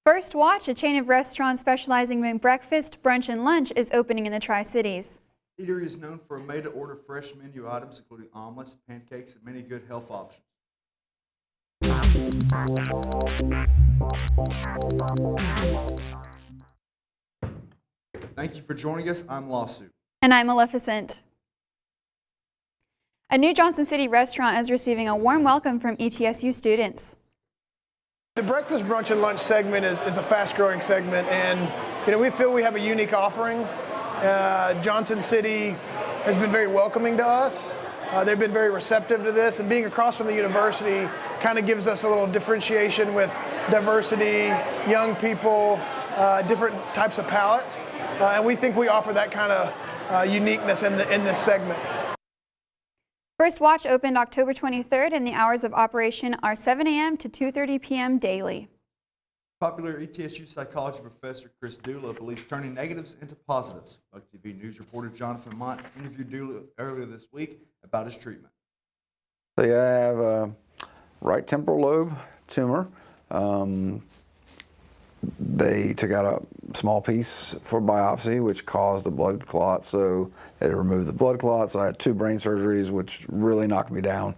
First Watch, a chain of restaurants specializing in breakfast, brunch, and lunch, is opening in the Tri-Cities. The eatery is known for made-to-order fresh menu items, including omelets, pancakes, and many good health options. Thank you for joining us. I'm Lawsuit. And I'm Maleficent. A new Johnson City restaurant is receiving a warm welcome from ETSU students. The breakfast, brunch, and lunch segment is a fast-growing segment, and we feel we have a unique offering. Johnson City has been very welcoming to us. They've been very receptive to this, and being across from the university kind of gives us a little differentiation with diversity, young people, different types of palates, and we think we offer that kind of uniqueness in this segment. First Watch opened October 23rd, and the hours of operation are 7 a.m. to 2:30 p.m. daily. Popular ETSU psychology professor Chris Dula believes turning negatives into positives. BucTV News reporter Jonathan Mott interviewed Dula earlier this week about his treatment. So I have a right temporal lobe tumor. They took out a small piece for biopsy, which caused a blood clot, so they had to remove the blood clot. So I had 2 brain surgeries, which really knocked me down.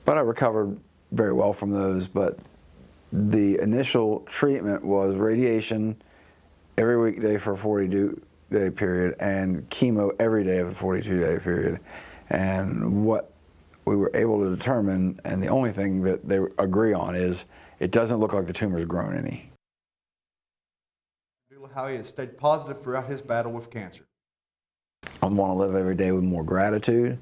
But I recovered very well from those. But the initial treatment was radiation every weekday for a 42-day period and chemo every day of a 42-day period. And what we were able to determine, and the only thing that they agree on, is it doesn't look like the tumor's grown any. How he has stayed positive throughout his battle with cancer. I want to live every day with more gratitude,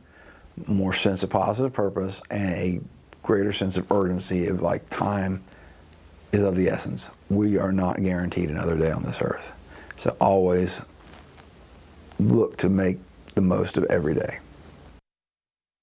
more sense of positive purpose, and a greater sense of urgency of like time is of the essence. We are not guaranteed another day on this earth. So always look to make the most of every day.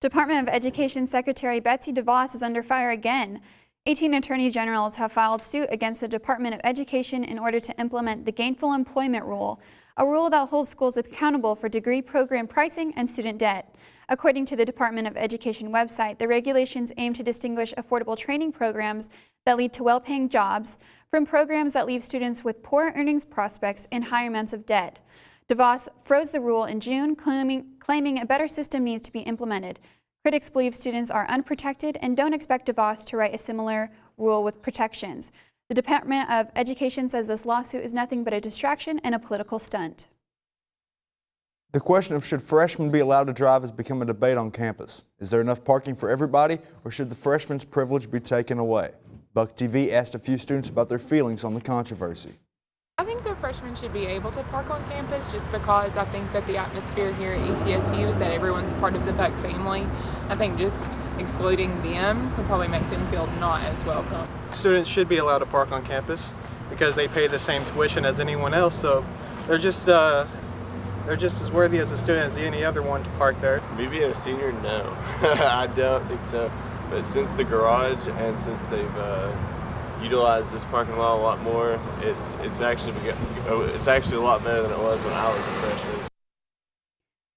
Department of Education Secretary Betsy DeVos is under fire again. 18 attorney generals have filed suit against the Department of Education in order to implement the Gainful Employment Rule, a rule that holds schools accountable for degree program pricing and student debt. According to the Department of Education website, the regulations aim to distinguish affordable training programs that lead to well-paying jobs from programs that leave students with poor earnings prospects and high amounts of debt. DeVos froze the rule in June, claiming a better system needs to be implemented. Critics believe students are unprotected and don't expect DeVos to write a similar rule with protections. The Department of Education says this lawsuit is nothing but a distraction and a political stunt. The question of should freshmen be allowed to drive has become a debate on campus. Is there enough parking for everybody, or should the freshman's privilege be taken away? BucTV asked a few students about their feelings on the controversy. I think that freshmen should be able to park on campus just because I think that the atmosphere here at ETSU is that everyone's part of the Buck family. I think just excluding them would probably make them feel not as welcome. Students should be allowed to park on campus because they pay the same tuition as anyone else, so they're just as worthy as a student as any other one to park there. Me being a senior, no. I don't think so. But since the garage and since they've utilize this parking lot a lot more, it's actually a lot better than it was when I was a freshman.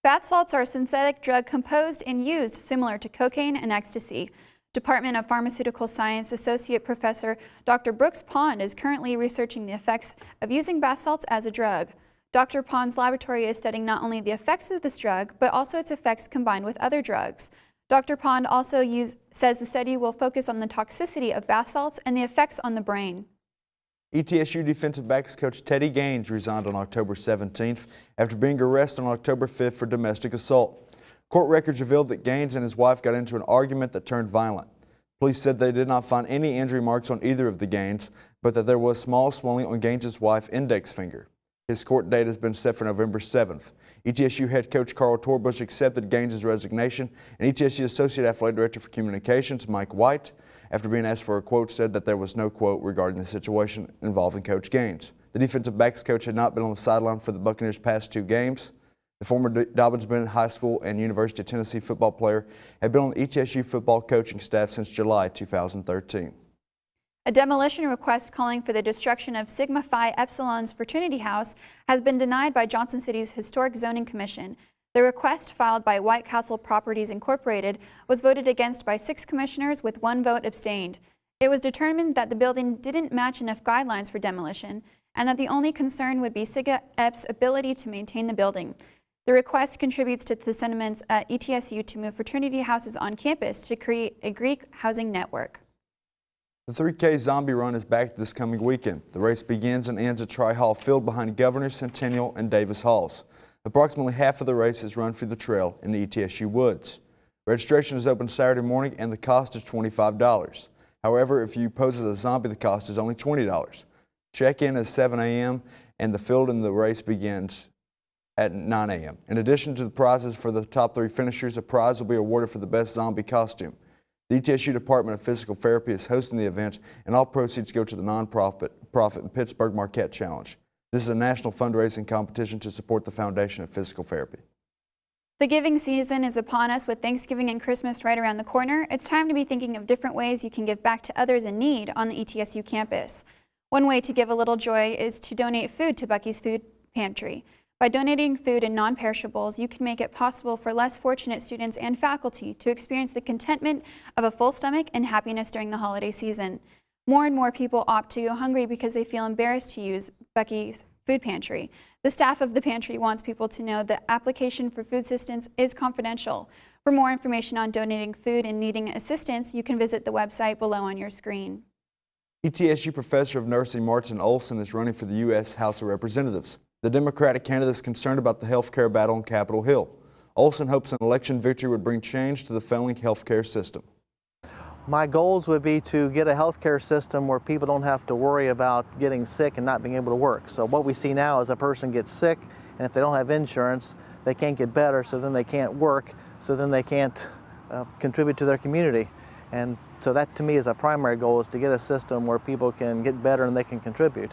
Bath salts are a synthetic drug composed and used similar to cocaine and ecstasy. Department of Pharmaceutical Science Associate Professor Dr. Brooks Pond is currently researching the effects of using bath salts as a drug. Dr. Pond's laboratory is studying not only the effects of this drug, but also its effects combined with other drugs. Dr. Pond also says the study will focus on the toxicity of bath salts and the effects on the brain. ETSU defensive backs coach Teddy Gaines resigned on October 17th after being arrested on October 5th for domestic assault. Court records revealed that Gaines and his wife got into an argument that turned violent. Police said they did not find any injury marks on either of the Gaines, but that there was small swelling on Gaines' wife's index finger. His court date has been set for November 7th. ETSU head coach Carl Torbush accepted Gaines' resignation, and ETSU Associate Athletic Director for Communications, Mike White, after being asked for a quote, said that there was no quote regarding the situation involving Coach Gaines. The defensive backs coach had not been on the sideline for the Buccaneers' past 2 games. The former Dobyns-Bennett High School and University of Tennessee football player had been on the ETSU football coaching staff since July 2013. A demolition request calling for the destruction of Sigma Phi Epsilon's fraternity house has been denied by Johnson City's Historic Zoning Commission. The request, filed by White Castle Properties Incorporated, was voted against by 6 commissioners with 1 vote abstained. It was determined that the building didn't match enough guidelines for demolition and that the only concern would be Sigma Ep's ability to maintain the building. The request contributes to the sentiments at ETSU to move fraternity houses on campus to create a Greek housing network. The 3K Zombie Run is back this coming weekend. The race begins and ends at Tri-Hall Field behind Governor, Centennial, and Davis Halls. Approximately half of the race is run through the trail in the ETSU woods. Registration is open Saturday morning and the cost is $25. However, if you pose as a zombie, the cost is only $20. Check-in is 7 a.m. and the field in the race begins at 9 a.m. In addition to the prizes for the top 3 finishers, a prize will be awarded for the best zombie costume. The ETSU Department of Physical Therapy is hosting the event, and all proceeds go to the nonprofit Pittsburgh Marquette Challenge. This is a national fundraising competition to support the Foundation of Physical Therapy. The giving season is upon us with Thanksgiving and Christmas right around the corner. It's time to be thinking of different ways you can give back to others in need on the ETSU campus. One way to give a little joy is to donate food to Bucky's Food Pantry. By donating food and non-perishables, you can make it possible for less fortunate students and faculty to experience the contentment of a full stomach and happiness during the holiday season. More and more people opt to go hungry because they feel embarrassed to use Bucky's Food Pantry. The staff of the pantry wants people to know that application for food assistance is confidential. For more information on donating food and needing assistance, you can visit the website below on your screen. ETSU Professor of Nursing Martin Olson is running for the U.S. House of Representatives. The Democratic candidate is concerned about the health care battle on Capitol Hill. Olson hopes an election victory would bring change to the failing health care system. My goals would be to get a healthcare system where people don't have to worry about getting sick and not being able to work. So what we see now is a person gets sick, and if they don't have insurance, they can't get better, so then they can't work, so then they can't contribute to their community. And so that to me is a primary goal, is to get a system where people can get better and they can contribute.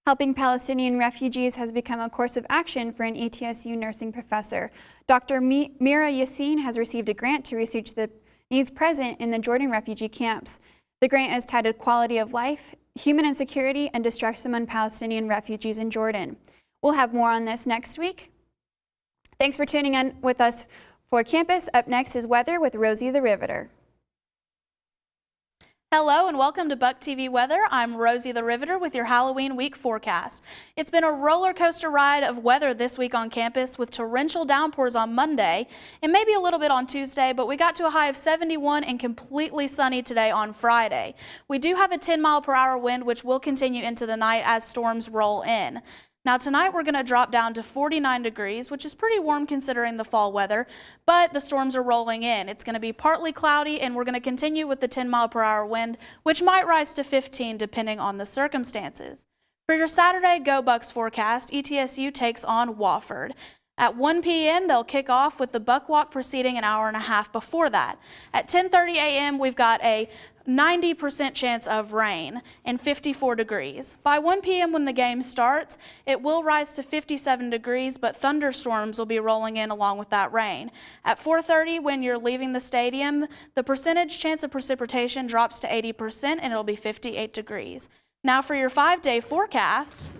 Helping Palestinian refugees has become a course of action for an ETSU nursing professor. Dr. Mira Yassin has received a grant to research the needs present in the Jordan refugee camps. The grant is tied to quality of life, human insecurity, and distress among Palestinian refugees in Jordan. We'll have more on this next week. Thanks for tuning in with us for Campus. Up next is weather with Rosie the Riveter. Hello and welcome to BucTV Weather. I'm Rosie the Riveter with your Halloween week forecast. It's been a roller coaster ride of weather this week on campus with torrential downpours on Monday and maybe a little bit on Tuesday, but we got to a high of 71 and completely sunny today on Friday. We do have a 10-mile-per-hour wind which will continue into the night as storms roll in. Now tonight we're going to drop down to 49 degrees, which is pretty warm considering the fall weather, but the storms are rolling in. It's going to be partly cloudy and we're going to continue with the 10-mile-per-hour wind, which might rise to 15 depending on the circumstances. For your Saturday Go Bucks forecast, ETSU takes on Wofford. At 1 p.m. they'll kick off with the Buck Walk proceeding an hour and a half before that. At 10:30 a.m. we've got a 90% chance of rain and 54 degrees. By 1 p.m. when the game starts, it will rise to 57 degrees, but thunderstorms will be rolling in along with that rain. At 4:30 when you're leaving the stadium, the percentage chance of precipitation drops to 80% and it'll be 58 degrees. Now for your 5-day forecast,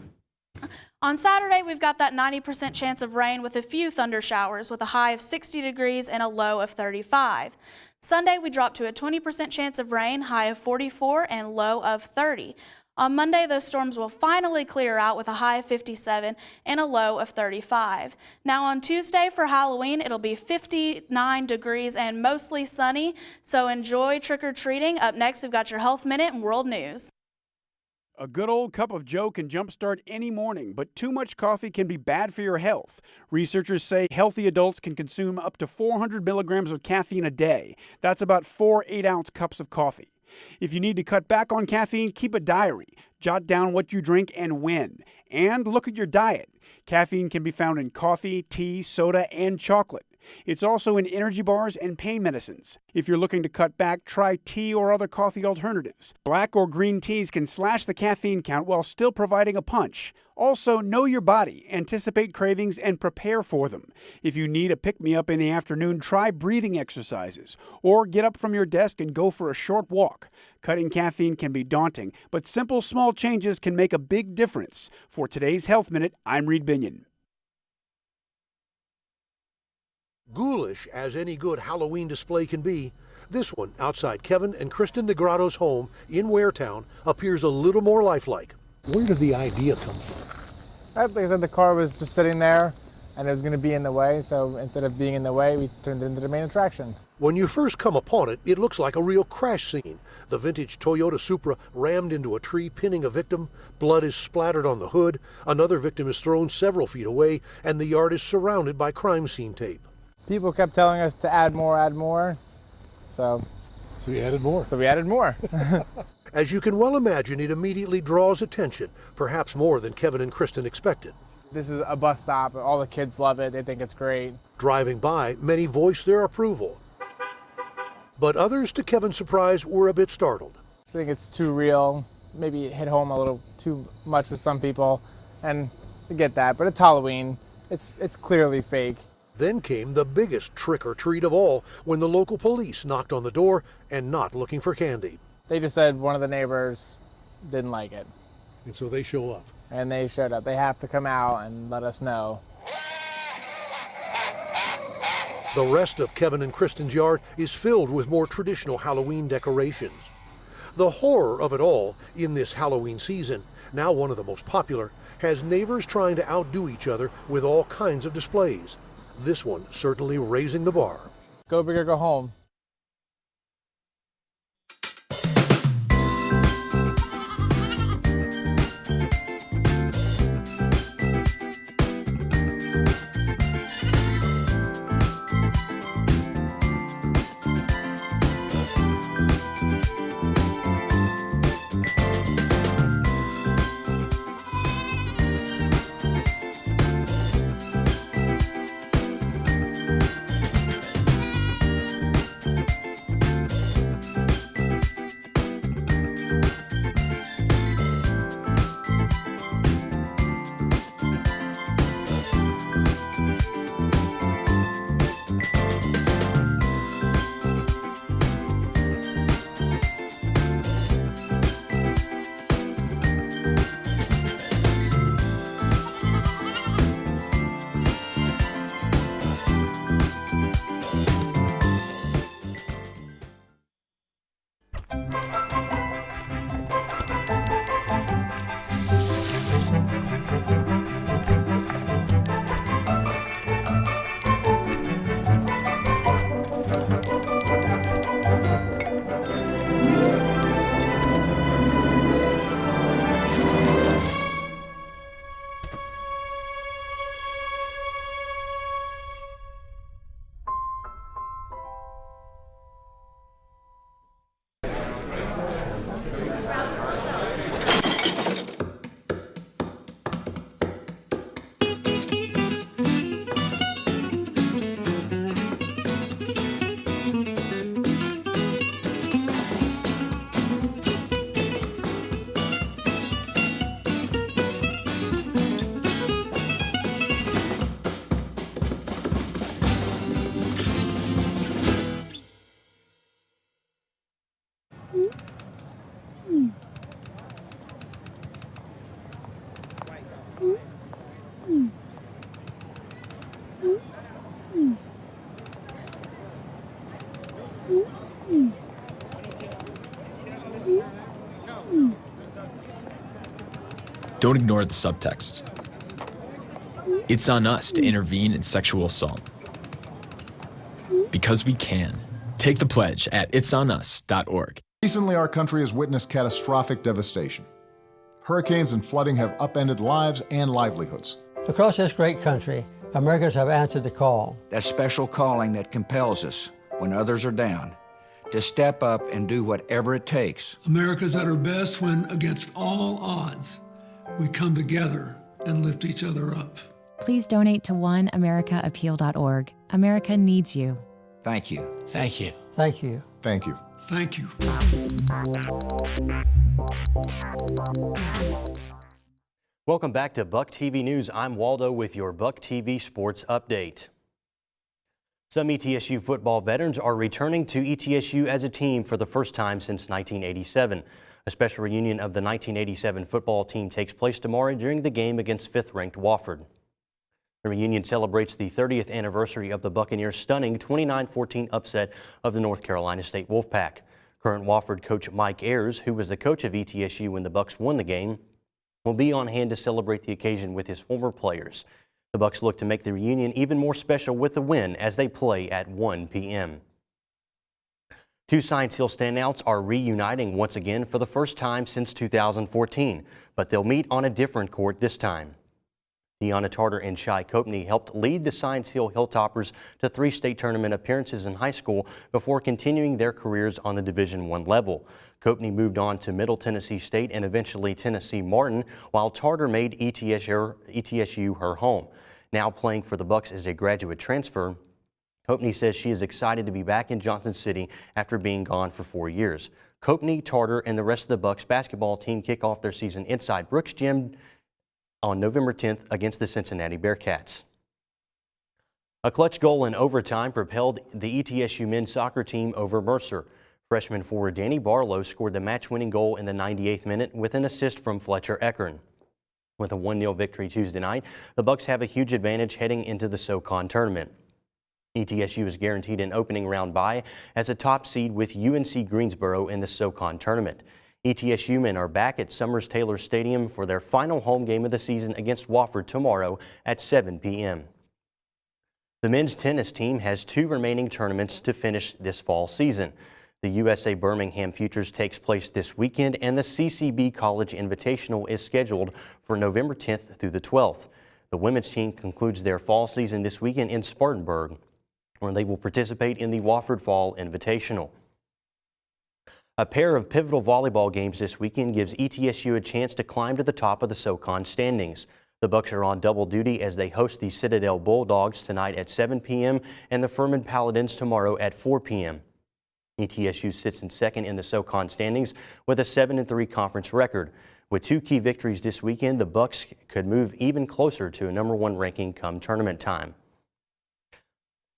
on Saturday, we've got that 90% chance of rain with a few thunder showers with a high of 60 degrees and a low of 35. Sunday, we drop to a 20% chance of rain, high of 44 and low of 30. On Monday, those storms will finally clear out with a high of 57 and a low of 35. Now on Tuesday for Halloween, it'll be 59 degrees and mostly sunny, so enjoy trick-or-treating. Up next, we've got your Health Minute and World News. A good old cup of Joe can jumpstart any morning, but too much coffee can be bad for your health. Researchers say healthy adults can consume up to 400 milligrams of caffeine a day. That's about 4 8-ounce cups of coffee. If you need to cut back on caffeine, keep a diary. Jot down what you drink and when. And look at your diet. Caffeine can be found in coffee, tea, soda, and chocolate. It's also in energy bars and pain medicines. If you're looking to cut back, try tea or other coffee alternatives. Black or green teas can slash the caffeine count while still providing a punch. Also, know your body, anticipate cravings, and prepare for them. If you need a pick-me-up in the afternoon, try breathing exercises. Or get up from your desk and go for a short walk. Cutting caffeine can be daunting, but simple, small changes can make a big difference. For today's Health Minute, I'm Reed Binion. Ghoulish as any good Halloween display can be, this one outside Kevin and Kristen Negrato's home in Waretown appears a little more lifelike. Where did the idea come from? Like I said, the car was just sitting there and it was going to be in the way, so instead of being in the way, we turned it into the main attraction. When you first come upon it, it looks like a real crash scene. The vintage Toyota Supra rammed into a tree, pinning a victim. Blood is splattered on the hood. Another victim is thrown several feet away, and the yard is surrounded by crime scene tape. People kept telling us to add more, so you added more. So we added more. As you can well imagine, it immediately draws attention, perhaps more than Kevin and Kristen expected. This is a bus stop. All the kids love it. They think it's great. Driving by, many voiced their approval. But others, to Kevin's surprise, were a bit startled. I think it's too real. Maybe it hit home a little too much with some people, and we get that. But it's Halloween. It's clearly fake. Then came the biggest trick or treat of all when the local police knocked on the door and not looking for candy. They just said one of the neighbors didn't like it. And so they show up. And they showed up. They have to come out and let us know. The rest of Kevin and Kristen's yard is filled with more traditional Halloween decorations. The horror of it all in this Halloween season, now one of the most popular, has neighbors trying to outdo each other with all kinds of displays. This one certainly raising the bar. Go big or go home. Don't ignore the subtext. It's on us to intervene in sexual assault. Because we can. Take the pledge at itsonus.org. Recently, our country has witnessed catastrophic devastation. Hurricanes and flooding have upended lives and livelihoods. Across this great country, Americans have answered the call. That special calling that compels us, when others are down, to step up and do whatever it takes. America's at our best when, against all odds, we come together and lift each other up. Please donate to oneamericaappeal.org. America needs you. Thank you. Thank you. Thank you. Thank you. Thank you. Welcome back to BucTV News. I'm Waldo with your BucTV Sports Update. Some ETSU football veterans are returning to ETSU as a team for the first time since 1987. A special reunion of the 1987 football team takes place tomorrow during the game against 5th-ranked Wofford. The reunion celebrates the 30th anniversary of the Buccaneers' stunning 29-14 upset of the North Carolina State Wolfpack. Current Wofford coach Mike Ayers, who was the coach of ETSU when the Bucs won the game, will be on hand to celebrate the occasion with his former players. The Bucs look to make the reunion even more special with the win as they play at 1 p.m. Two Science Hill standouts are reuniting once again for the first time since 2014, but they'll meet on a different court this time. Deanna Tarter and Shai Copney helped lead the Science Hill Hilltoppers to 3 state tournament appearances in high school before continuing their careers on the Division I level. Copney moved on to Middle Tennessee State and eventually Tennessee Martin, while Tarter made ETSU her home. Now playing for the Bucs as a graduate transfer, Copney says she is excited to be back in Johnson City after being gone for 4 years. Copney, Tarter, and the rest of the Bucs basketball team kick off their season inside Brooks Gym on November 10th against the Cincinnati Bearcats. A clutch goal in overtime propelled the ETSU men's soccer team over Mercer. Freshman forward Danny Barlow scored the match-winning goal in the 98th minute with an assist from Fletcher Eckern. With a 1-0 victory Tuesday night, the Bucs have a huge advantage heading into the SoCon tournament. ETSU is guaranteed an opening round bye as a top seed with UNC Greensboro in the SoCon tournament. ETSU men are back at Summers-Taylor Stadium for their final home game of the season against Wofford tomorrow at 7 p.m. The men's tennis team has 2 remaining tournaments to finish this fall season. The USA Birmingham Futures takes place this weekend, and the CCB College Invitational is scheduled for November 10th through the 12th. The women's team concludes their fall season this weekend in Spartanburg, where they will participate in the Wofford Fall Invitational. A pair of pivotal volleyball games this weekend gives ETSU a chance to climb to the top of the SoCon standings. The Bucs are on double duty as they host the Citadel Bulldogs tonight at 7 p.m. and the Furman Paladins tomorrow at 4 p.m. ETSU sits in second in the SoCon standings with a 7-3 conference record. With 2 key victories this weekend, the Bucs could move even closer to a #1 ranking come tournament time.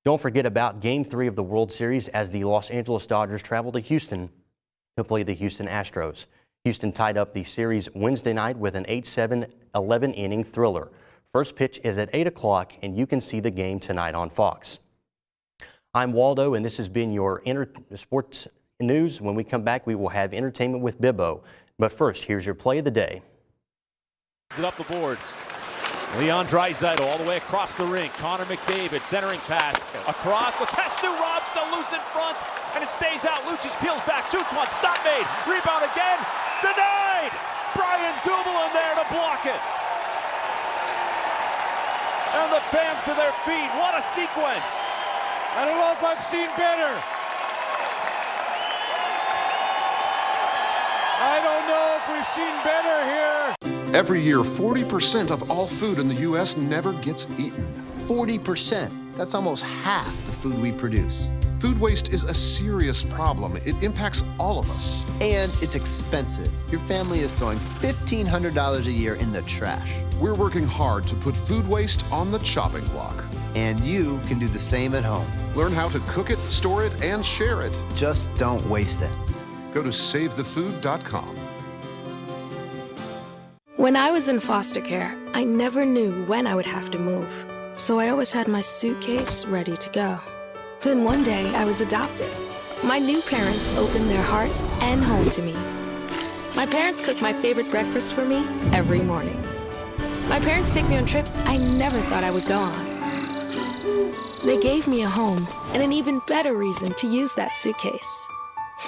Don't forget about Game 3 of the World Series as the Los Angeles Dodgers travel to Houston to play the Houston Astros. Houston tied up the series Wednesday night with an 8-7, 11-inning thriller. First pitch is at 8 o'clock, and you can see the game tonight on Fox. I'm Waldo, and this has been your sports news. When we come back, we will have entertainment with Bibbo. But first, here's your play of the day. It up the boards. Leon Draisaitl all the way across the rink. Connor McDavid centering pass across. The Testu robs the loose in front, and it stays out. Lucic peels back, shoots one, stop made, rebound again, denied. Brian Dumoulin there to block it. And the fans to their feet. What a sequence. I don't know if I've seen better. I don't know if we've seen better here. Every year, 40% of all food in the U.S. never gets eaten. 40%. That's almost half the food we produce. Food waste is a serious problem. It impacts all of us. And it's expensive. Your family is throwing $1,500 a year in the trash. We're working hard to put food waste on the chopping block. And you can do the same at home. Learn how to cook it, store it, and share it. Just don't waste it. Go to SaveTheFood.com. When I was in foster care, I never knew when I would have to move. So I always had my suitcase ready to go. Then one day, I was adopted. My new parents opened their hearts and home to me. My parents cook my favorite breakfast for me every morning. My parents take me on trips I never thought I would go on. They gave me a home and an even better reason to use that suitcase.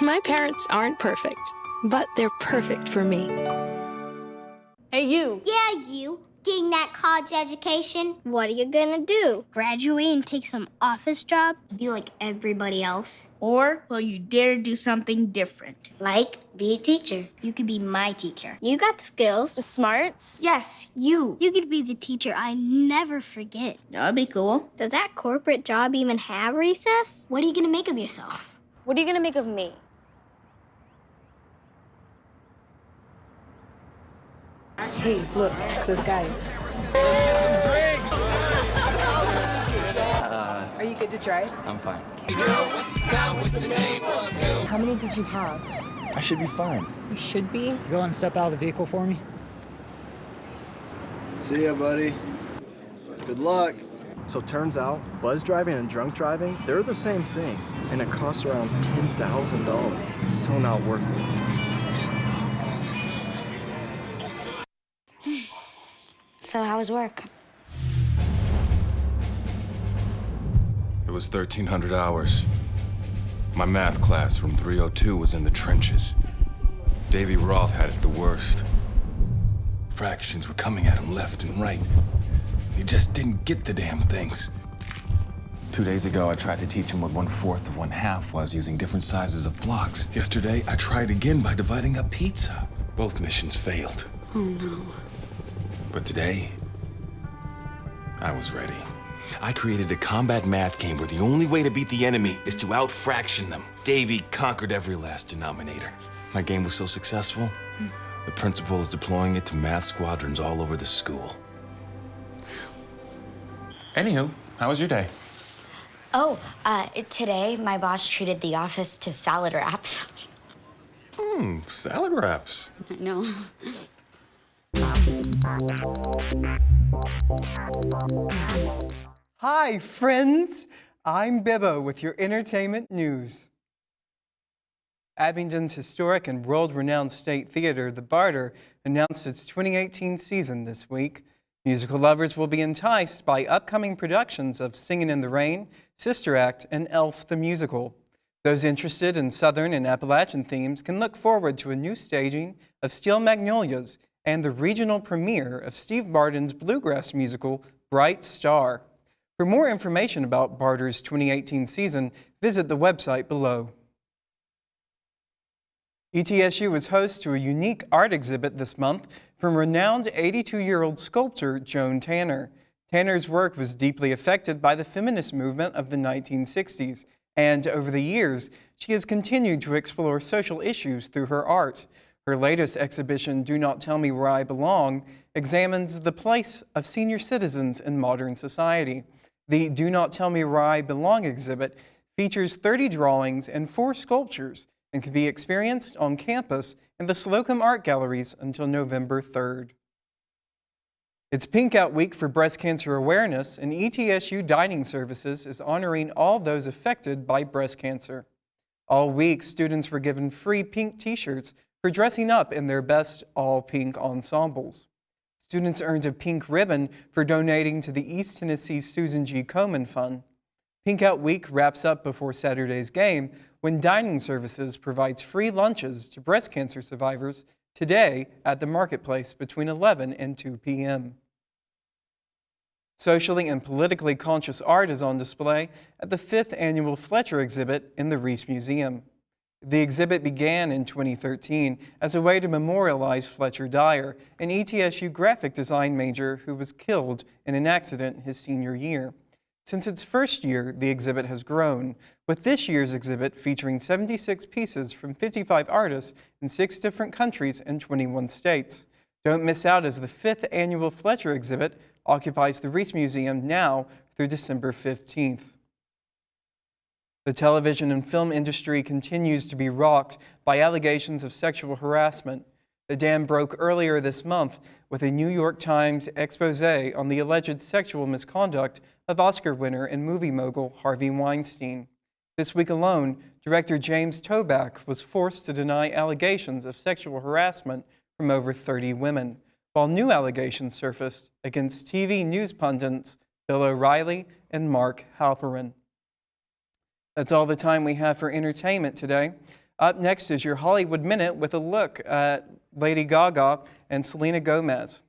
My parents aren't perfect, but they're perfect for me. Hey, you. Yeah, you. getting that college education. What are you gonna do? Graduate and take some office job? Be like everybody else? Or will you dare do something different? Like be a teacher. You could be my teacher. You got the skills. The smarts? Yes, you. You could be the teacher I never forget. That'd be cool. Does that corporate job even have recess? What are you gonna make of yourself? What are you gonna make of me? Hey, look, it's those guys. Are you good to drive? I'm fine. How many did you have? I should be fine. You should be. Go and step out of the vehicle for me. See ya, buddy. Good luck. So turns out, buzz driving and drunk driving, they're the same thing, and it costs around $10,000. So not worth it. So how was work? It was 1,300 hours. My math class from 302 was in the trenches. Davy Roth had it the worst. Fractions were coming at him left and right. He just didn't get the damn things. 2 days ago, I tried to teach him what 1/4 of 1/2 was using different sizes of blocks. Yesterday, I tried again by dividing up pizza. Both missions failed. Oh no. But today, I was ready. I created a combat math game where the only way to beat the enemy is to out-fraction them. Davy conquered every last denominator. My game was so successful, the principal is deploying it to math squadrons all over the school. Anywho, how was your day? Oh, today my boss treated the office to salad wraps. Salad wraps. I know. Hi, friends. I'm Bibbo with your entertainment news. Abingdon's historic and world-renowned state theater, The Barter, announced its 2018 season this week. Musical lovers will be enticed by upcoming productions of Singin' in the Rain, Sister Act, and Elf the Musical. Those interested in Southern and Appalachian themes can look forward to a new staging of Steel Magnolias and the regional premiere of Steve Barton's bluegrass musical, Bright Star. For more information about Barter's 2018 season, visit the website below. ETSU was host to a unique art exhibit this month from renowned 82-year-old sculptor Joan Tanner. Tanner's work was deeply affected by the feminist movement of the 1960s, and over the years, she has continued to explore social issues through her art. Her latest exhibition, Do Not Tell Me Where I Belong, examines the place of senior citizens in modern society. The Do Not Tell Me Where I Belong exhibit features 30 drawings and 4 sculptures and can be experienced on campus in the Slocum Art Galleries until November 3rd. It's Pink Out Week for breast cancer awareness, and ETSU Dining Services is honoring all those affected by breast cancer. All week, students were given free pink t-shirts for dressing up in their best all-pink ensembles. Students earned a pink ribbon for donating to the East Tennessee Susan G. Komen Fund. Pink Out Week wraps up before Saturday's game when Dining Services provides free lunches to breast cancer survivors today at the Marketplace between 11 and 2 p.m. Socially and politically conscious art is on display at the 5th annual Fletcher exhibit in the Reese Museum. The exhibit began in 2013 as a way to memorialize Fletcher Dyer, an ETSU graphic design major who was killed in an accident his senior year. Since its first year, the exhibit has grown, with this year's exhibit featuring 76 pieces from 55 artists in 6 different countries and 21 states. Don't miss out as the 5th annual Fletcher exhibit occupies the Reese Museum now through December 15th. The television and film industry continues to be rocked by allegations of sexual harassment. The dam broke earlier this month with a New York Times expose on the alleged sexual misconduct of Oscar winner and movie mogul Harvey Weinstein. This week alone, director James Toback was forced to deny allegations of sexual harassment from over 30 women, while new allegations surfaced against TV news pundits Bill O'Reilly and Mark Halperin. That's all the time we have for entertainment today. Up next is your Hollywood Minute with a look at Lady Gaga and Selena Gomez.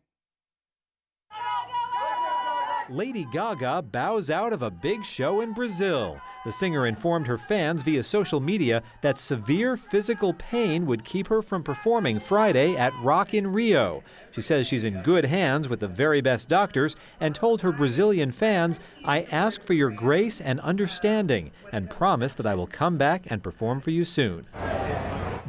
Lady Gaga bows out of a big show in Brazil. The singer informed her fans via social media that severe physical pain would keep her from performing Friday at Rock in Rio. She says she's in good hands with the very best doctors and told her Brazilian fans, "I ask for your grace and understanding and promise that I will come back and perform for you soon."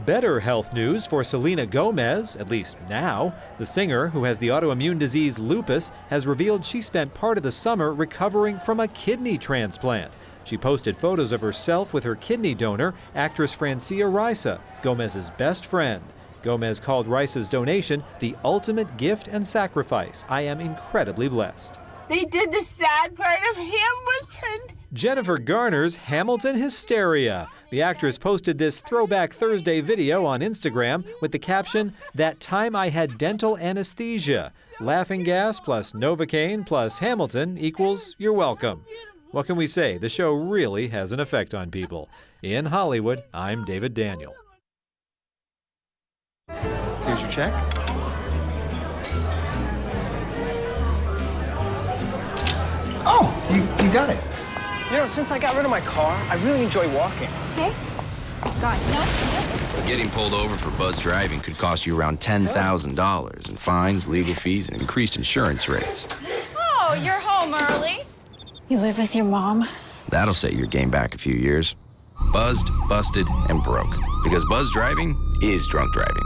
Better health news for Selena Gomez, at least now. The singer, who has the autoimmune disease lupus, has revealed she spent part of the summer recovering from a kidney transplant. She posted photos of herself with her kidney donor, actress Francia Raisa, Gomez's best friend. Gomez called Raisa's donation the ultimate gift and sacrifice. "I am incredibly blessed." They did the sad part of Hamilton. Jennifer Garner's Hamilton hysteria. The actress posted this Throwback Thursday video on Instagram with the caption, "That time I had dental anesthesia. Laughing gas plus Novocaine plus Hamilton equals you're welcome." What can we say? The show really has an effect on people. In Hollywood, I'm David Daniel. Here's your check. Oh, you got it. You know, since I got rid of my car, I really enjoy walking. Okay. God, no. Getting pulled over for buzz driving could cost you around $10,000 in fines, legal fees, and increased insurance rates. Oh, you're home early. You live with your mom? That'll set your game back a few years. Buzzed, busted, and broke. Because buzz driving is drunk driving.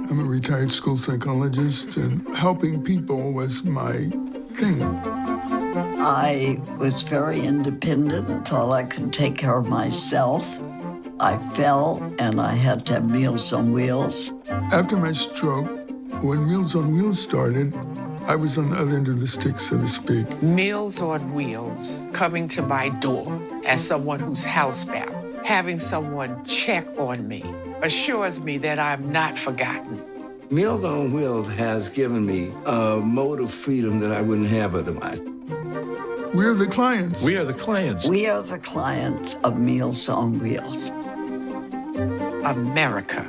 I'm a retired school psychologist, and helping people was my thing. I was very independent and thought I could take care of myself. I fell and I had to have Meals on Wheels. After my stroke, when Meals on Wheels started, I was on the other end of the stick, so to speak. Meals on Wheels coming to my door as someone who's housebound, having someone check on me, assures me that I'm not forgotten. Meals on Wheels has given me a mode of freedom that I wouldn't have otherwise. We're the clients. We are the clients. We are the clients of Meals on Wheels. America,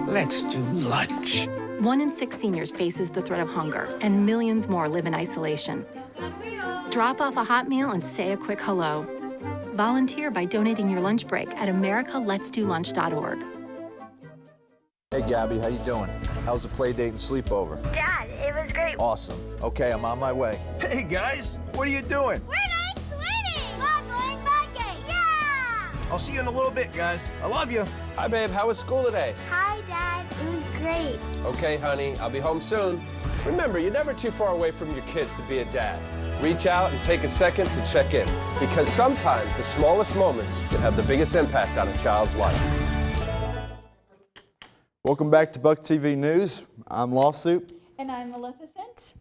let's do lunch. 1 in 6 seniors faces the threat of hunger, and millions more live in isolation. Drop off a hot meal and say a quick hello. Volunteer by donating your lunch break at americaletsdolunch.org. Hey, Gabby, how you doing? How's the play date and sleepover? Dad, it was great. Awesome. Okay, I'm on my way. Hey, guys, what are you doing? We're going swimming. We're going biking. Yeah! I'll see you in a little bit, guys. I love you. Hi, babe. How was school today? Hi, Dad. It was great. Okay, honey. I'll be home soon. Remember, you're never too far away from your kids to be a dad. Reach out and take a second to check in, because sometimes the smallest moments can have the biggest impact on a child's life. Welcome back to BucTV News. I'm Lawsuit. And I'm Maleficent.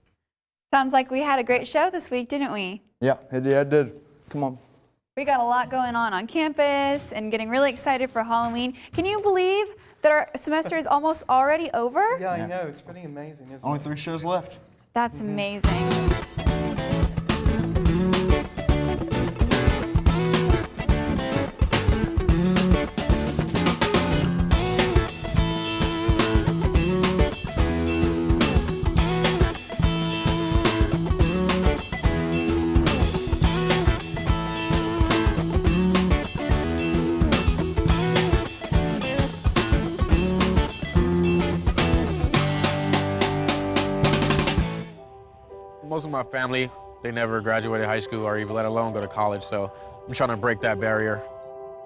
Sounds like we had a great show this week, didn't we? Yeah, it did. Come on. We got a lot going on campus and getting really excited for Halloween. Can you believe that our semester is almost already over? Yeah, I know. It's pretty amazing, isn't it? Only 3 shows left. That's amazing. Most of my family, they never graduated high school or even let alone go to college, so I'm trying to break that barrier.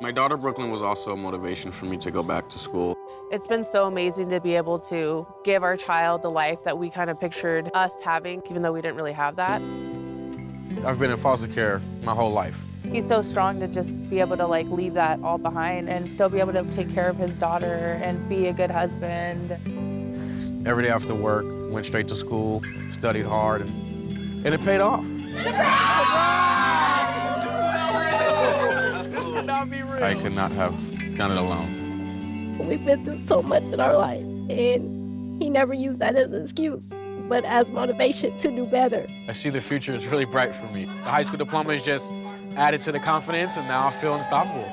My daughter Brooklyn was also a motivation for me to go back to school. It's been so amazing to be able to give our child the life that we kind of pictured us having, even though we didn't really have that. I've been in foster care my whole life. He's so strong to just be able to leave that all behind and still be able to take care of his daughter and be a good husband. Every day after work, went straight to school, studied hard, and it paid off. I could not have done it alone. We've been through so much in our life, and he never used that as an excuse, but as motivation to do better. I see the future is really bright for me. The high school diploma is just added to the confidence, and now I feel unstoppable.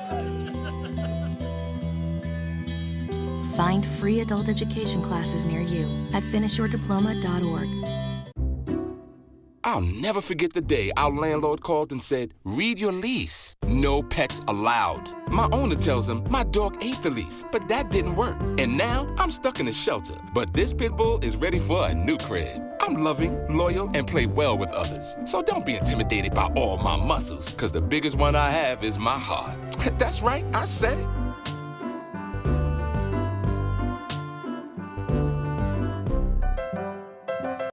Find free adult education classes near you at finishyourdiploma.org. I'll never forget the day our landlord called and said, read your lease. No pets allowed. My owner tells him my dog ate the lease, but that didn't work. And now I'm stuck in a shelter. But this pit bull is ready for a new crib. I'm loving, loyal, and play well with others. So don't be intimidated by all my muscles, because the biggest one I have is my heart. That's right, I said it.